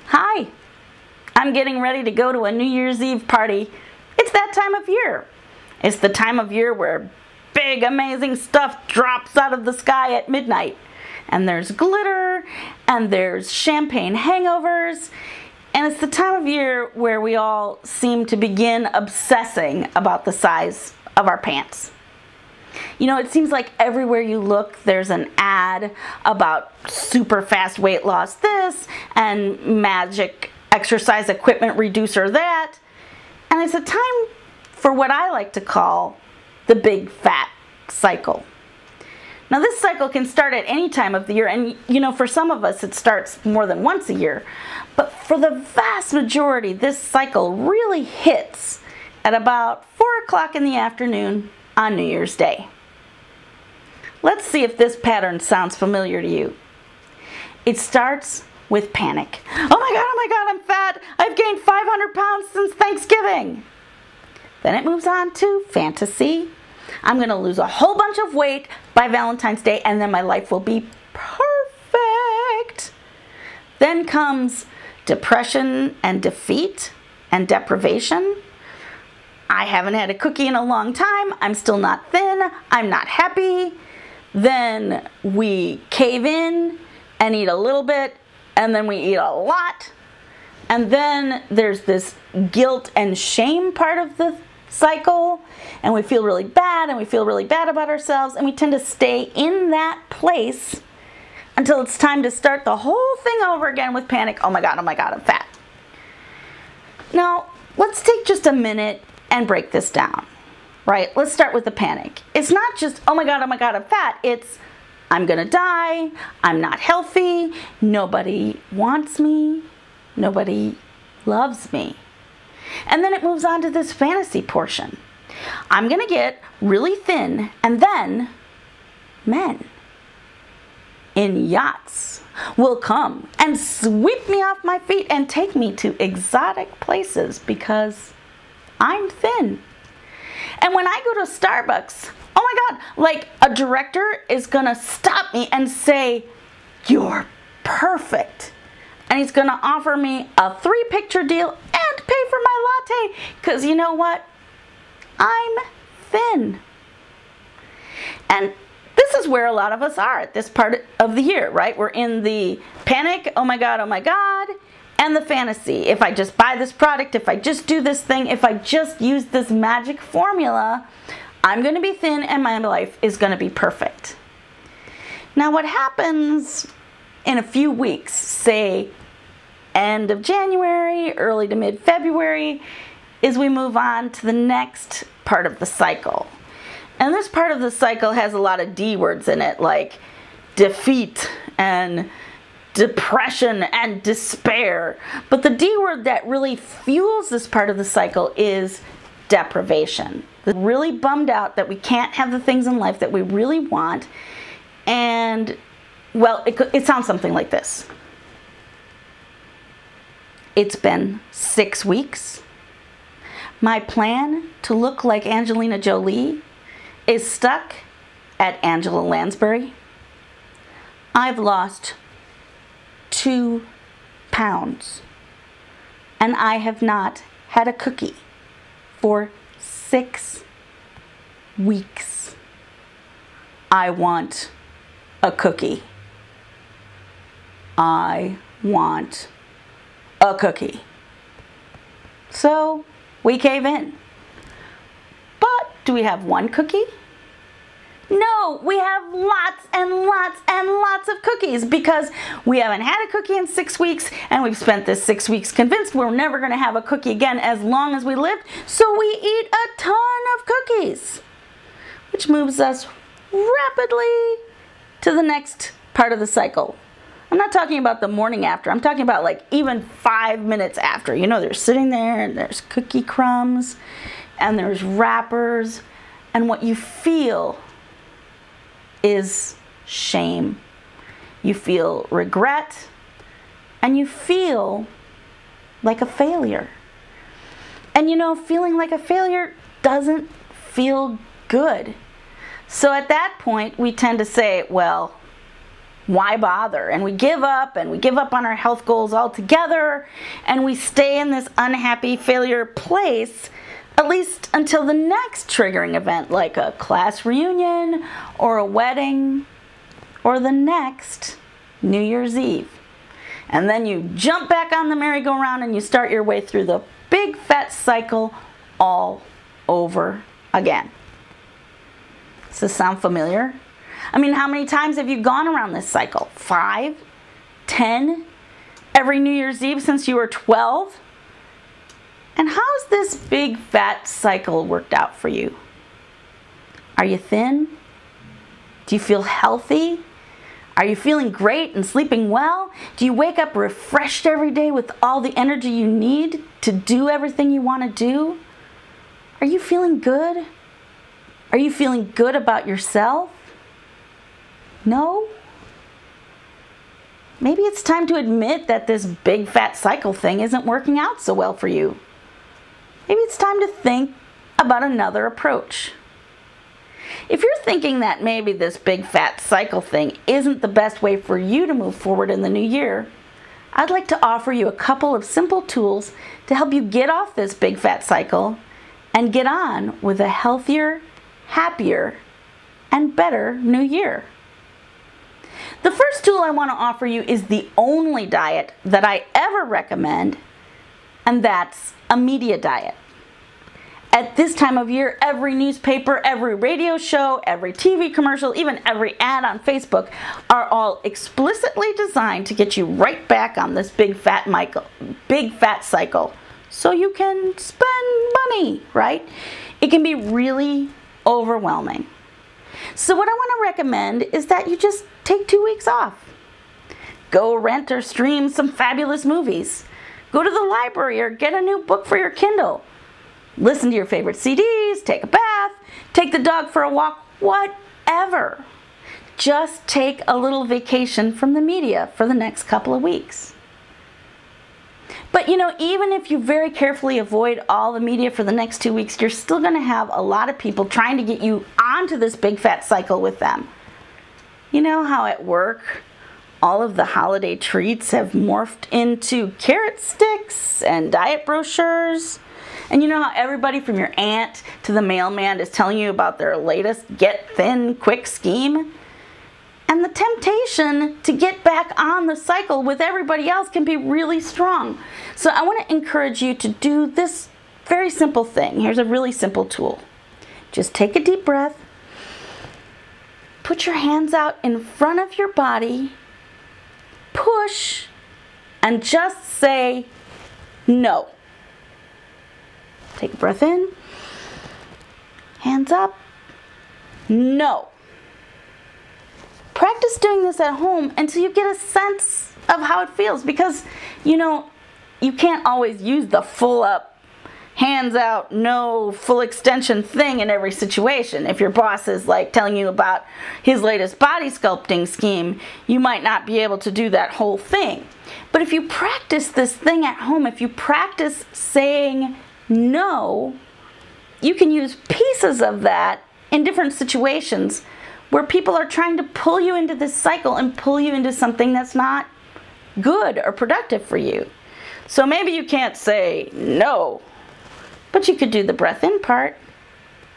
Hi, I'm getting ready to go to a New Year's Eve party. It's that time of year. It's the time of year where big amazing stuff drops out of the sky at midnight. And there's glitter, and there's champagne hangovers, and it's the time of year where we all seem to begin obsessing about the size of our pants. You know, it seems like everywhere you look, there's an ad about super fast weight loss this and magic exercise equipment reducer that. And it's a time for what I like to call the big fat cycle. Now, this cycle can start at any time of the year, and you know, for some of us it starts more than once a year. But for the vast majority, this cycle really hits at about 4 o'clock in the afternoon on New Year's Day. Let's see if this pattern sounds familiar to you. It starts with panic. Oh my God, I'm fat. I've gained 500 pounds since Thanksgiving. Then it moves on to fantasy. I'm going to lose a whole bunch of weight by Valentine's Day, and then my life will be perfect. Then comes depression and defeat and deprivation. I haven't had a cookie in a long time. I'm still not thin. I'm not happy. Then we cave in and eat a little bit, and then we eat a lot. And then there's this guilt and shame part of the cycle, and we feel really bad, and we feel really bad about ourselves, and we tend to stay in that place until it's time to start the whole thing over again with panic. Oh my God, I'm fat. Now, let's take just a minute and break this down, right? Let's start with the panic. It's not just, oh my God, I'm fat. It's, I'm gonna die, I'm not healthy, nobody wants me, nobody loves me. And then it moves on to this fantasy portion. I'm gonna get really thin, and then men in yachts will come and sweep me off my feet and take me to exotic places because I'm thin. And when I go to Starbucks, oh my God, like a director is gonna stop me and say, "You're perfect." And he's gonna offer me a 3-picture deal and pay for my latte, because you know what? I'm thin. And this is where a lot of us are at this part of the year, right? We're in the panic, oh my God, and the fantasy. If I just buy this product, if I just do this thing, if I just use this magic formula, I'm gonna be thin and my life is gonna be perfect. Now, what happens in a few weeks, say end of January, early to mid-February, is we move on to the next part of the cycle. And this part of the cycle has a lot of D words in it, like defeat and depression and despair. But the D word that really fuels this part of the cycle is deprivation. We're really bummed out that we can't have the things in life that we really want. And, well, it sounds something like this. It's been 6 weeks. My plan to look like Angelina Jolie is stuck at Angela Lansbury. I've lost 2 pounds, and I have not had a cookie for 6 weeks. I want a cookie. I want a cookie. So we cave in. But do we have one cookie? No, we have lots and lots and lots of cookies because we haven't had a cookie in 6 weeks, and we've spent this 6 weeks convinced we're never going to have a cookie again as long as we lived. So we eat a ton of cookies, which moves us rapidly to the next part of the cycle. I'm not talking about the morning after. I'm talking about like even 5 minutes after. You know, they're sitting there and there's cookie crumbs and there's wrappers, and what you feel is shame. You feel regret, and you feel like a failure. And you know, feeling like a failure doesn't feel good. So at that point, we tend to say, well, why bother? And we give up on our health goals altogether, and we stay in this unhappy failure place, at least until the next triggering event, like a class reunion or a wedding or the next New Year's Eve. And then you jump back on the merry-go-round and you start your way through the big fat cycle all over again. Does this sound familiar? I mean, how many times have you gone around this cycle? 5? 10? Every New Year's Eve since you were 12? And how's this big fat cycle worked out for you? Are you thin? Do you feel healthy? Are you feeling great and sleeping well? Do you wake up refreshed every day with all the energy you need to do everything you want to do? Are you feeling good? Are you feeling good about yourself? No? Maybe it's time to admit that this big fat cycle thing isn't working out so well for you. Maybe it's time to think about another approach. If you're thinking that maybe this big fat cycle thing isn't the best way for you to move forward in the new year, I'd like to offer you a couple of simple tools to help you get off this big fat cycle and get on with a healthier, happier, and better new year. The first tool I want to offer you is the only diet that I ever recommend, and that's a media diet. At this time of year, every newspaper, every radio show, every TV commercial, even every ad on Facebook are all explicitly designed to get you right back on this big fat cycle so you can spend money, right? It can be really overwhelming. So what I want to recommend is that you just take 2 weeks off. Go rent or stream some fabulous movies. Go to the library or get a new book for your Kindle. Listen to your favorite CDs, take a bath, take the dog for a walk, whatever. Just take a little vacation from the media for the next couple of weeks. But you know, even if you very carefully avoid all the media for the next 2 weeks, you're still going to have a lot of people trying to get you onto this big fat cycle with them. You know how at work, all of the holiday treats have morphed into carrot sticks and diet brochures? And you know how everybody from your aunt to the mailman is telling you about their latest get thin quick scheme? And the temptation to get back on the cycle with everybody else can be really strong. So I want to encourage you to do this very simple thing. Here's a really simple tool. Just take a deep breath. Put your hands out in front of your body. Push. And just say no. Take a breath in. Hands up. No. Practice doing this at home until you get a sense of how it feels, because, you know, you can't always use the full up, hands out, no, full extension thing in every situation. If your boss is like telling you about his latest body sculpting scheme, you might not be able to do that whole thing. But if you practice this thing at home, if you practice saying no, you can use pieces of that in different situations where people are trying to pull you into this cycle and pull you into something that's not good or productive for you. So maybe you can't say no, but you could do the breath in part.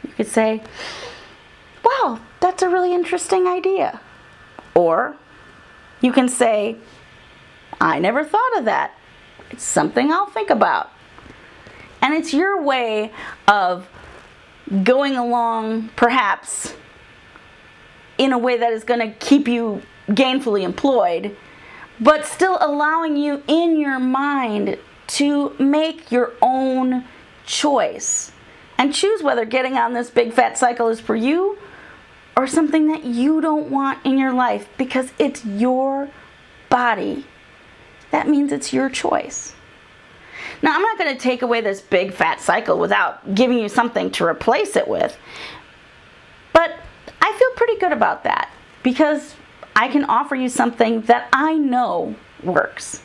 You could say, wow, that's a really interesting idea. Or you can say, I never thought of that. It's something I'll think about. And it's your way of going along, perhaps, in a way that is going to keep you gainfully employed, but still allowing you in your mind to make your own choice and choose whether getting on this big fat cycle is for you or something that you don't want in your life, because it's your body. That means it's your choice. Now, I'm not going to take away this big fat cycle without giving you something to replace it with, but I feel pretty good about that because I can offer you something that I know works.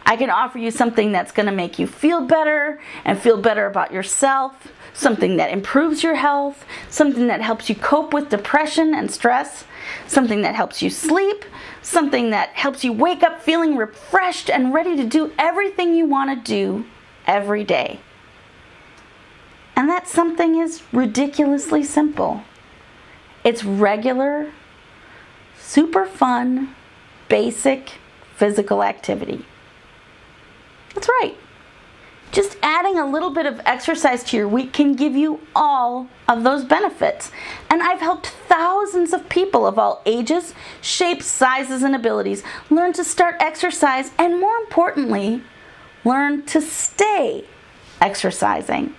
I can offer you something that's going to make you feel better and feel better about yourself, something that improves your health, something that helps you cope with depression and stress, something that helps you sleep, something that helps you wake up feeling refreshed and ready to do everything you want to do every day. And that something is ridiculously simple. It's regular, super fun, basic physical activity. That's right. Just adding a little bit of exercise to your week can give you all of those benefits. And I've helped thousands of people of all ages, shapes, sizes, and abilities learn to start exercise and, more importantly, learn to stay exercising.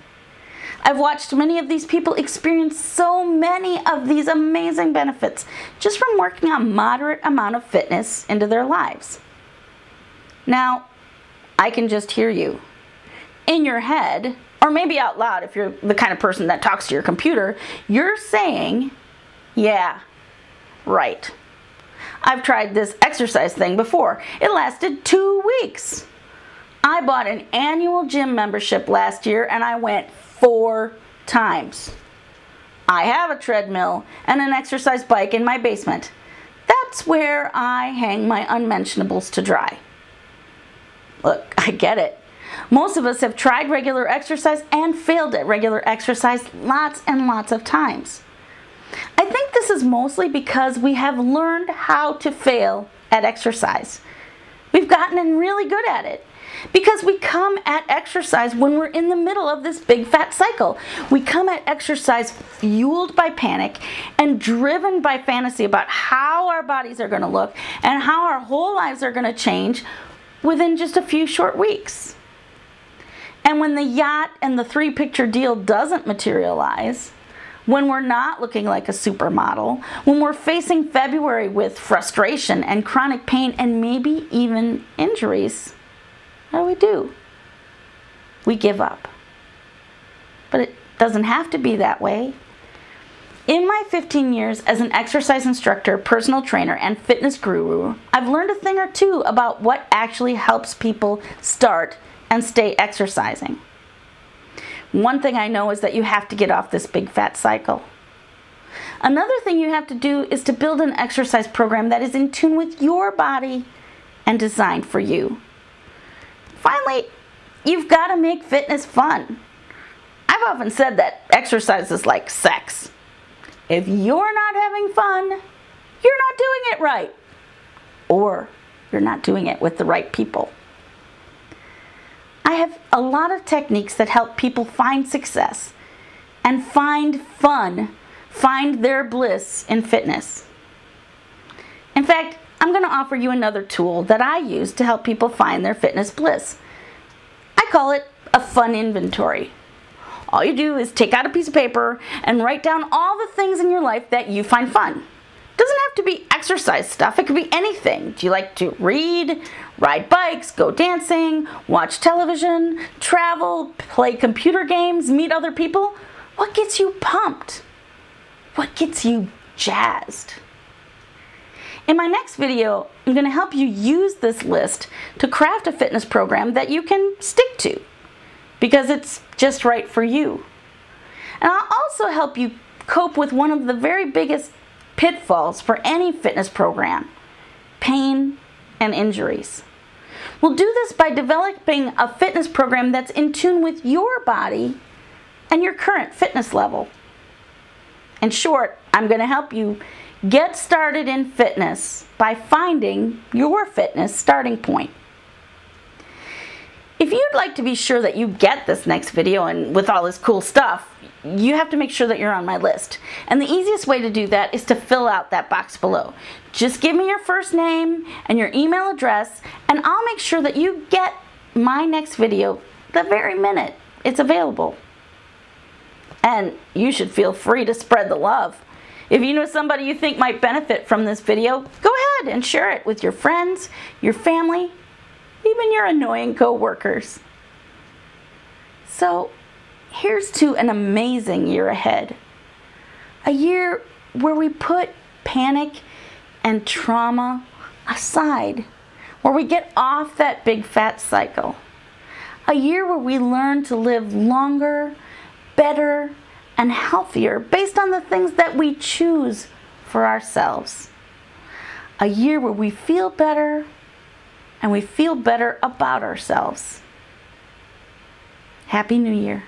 I've watched many of these people experience so many of these amazing benefits just from working a moderate amount of fitness into their lives. Now, I can just hear you. In your head, or maybe out loud if you're the kind of person that talks to your computer, you're saying, yeah, right. I've tried this exercise thing before. It lasted 2 weeks. I bought an annual gym membership last year and I went 4 times. I have a treadmill and an exercise bike in my basement. That's where I hang my unmentionables to dry. Look, I get it. Most of us have tried regular exercise and failed at regular exercise lots and lots of times. I think this is mostly because we have learned how to fail at exercise. We've gotten really good at it because we come at exercise when we're in the middle of this big fat cycle. We come at exercise fueled by panic and driven by fantasy about how our bodies are going to look and how our whole lives are going to change within just a few short weeks. And when the yacht and the 3-picture deal doesn't materialize, when we're not looking like a supermodel, when we're facing February with frustration and chronic pain and maybe even injuries, what do? We give up. But it doesn't have to be that way. In my 15 years as an exercise instructor, personal trainer, and fitness guru, I've learned a thing or two about what actually helps people start and stay exercising. One thing I know is that you have to get off this big fat cycle. Another thing you have to do is to build an exercise program that is in tune with your body and designed for you. Finally, you've got to make fitness fun. I've often said that exercise is like sex. If you're not having fun, you're not doing it right. Or you're not doing it with the right people. I have a lot of techniques that help people find success and find fun, find their bliss in fitness. In fact, I'm going to offer you another tool that I use to help people find their fitness bliss. I call it a fun inventory. All you do is take out a piece of paper and write down all the things in your life that you find fun. It doesn't have to be exercise stuff. It could be anything. Do you like to read, ride bikes, go dancing, watch television, travel, play computer games, meet other people? What gets you pumped? What gets you jazzed? In my next video, I'm going to help you use this list to craft a fitness program that you can stick to because it's just right for you. And I'll also help you cope with one of the very biggest pitfalls for any fitness program: pain and injuries. We'll do this by developing a fitness program that's in tune with your body and your current fitness level. In short, I'm going to help you get started in fitness by finding your fitness starting point. If you'd like to be sure that you get this next video and with all this cool stuff, you have to make sure that you're on my list. And the easiest way to do that is to fill out that box below. Just give me your first name and your email address, and I'll make sure that you get my next video the very minute it's available. And you should feel free to spread the love. If you know somebody you think might benefit from this video, go ahead and share it with your friends, your family, even your annoying co-workers. So here's to an amazing year ahead. A year where we put panic and trauma aside, where we get off that big fat cycle. A year where we learn to live longer, better, and healthier based on the things that we choose for ourselves. A year where we feel better and we feel better about ourselves. Happy New Year.